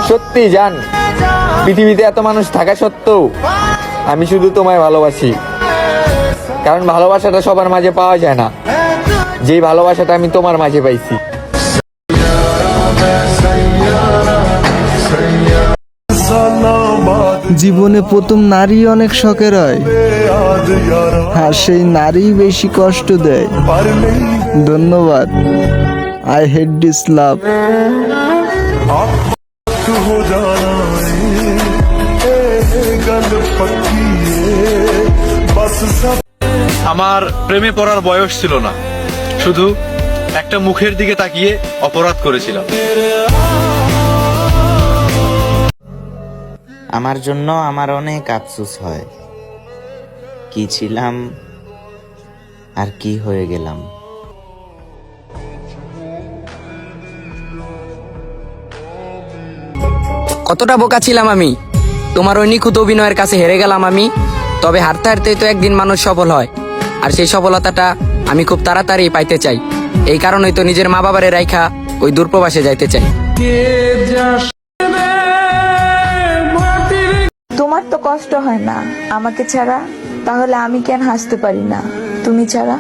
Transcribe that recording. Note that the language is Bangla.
সত্যি জান, পৃথিবীতে এত মানুষ থাকা সত্ত্বেও আমি শুধু তোমায় ভালোবাসি। কারণ ভালোবাসাটা সবার মাঝে পাওয়া যায় না, যেই ভালোবাসাটা আমি তোমার মাঝে পাইছি। জীবনে প্রথম নারী অনেক শখের হয়, আর সেই নারী বেশি কষ্ট দেয়। ধন্যবাদ। আই হেট দিস লাভ। আমার প্রেমে পড়ার বয়স ছিল না, শুধু একটা মুখের দিকে তাকিয়ে অপরাধ করেছিলাম। আমার জন্য আমার অনেক আফসোস হয়, কি ছিলাম আর কি হয়ে গেলাম। কতটা বোকা ছিলাম আমি, তোমার ওই নিখুঁত অভিনয়ের কাছে হেরে গেলাম আমি। তবে হারতে হারতেই তো একদিন মানুষ সফল হয়, আর সেই সফলতাটা আমি খুব তাড়াতাড়ি পাইতে চাই। এই কারণেই তো নিজের মা বাবারে রাইখা ওই দূরপ্রবাসে যাইতে চাই। তোমার তো কষ্ট হয় না আমাকে ছাড়া, তাহলে আমি কেন হাসতে পারি না তুমি ছাড়া?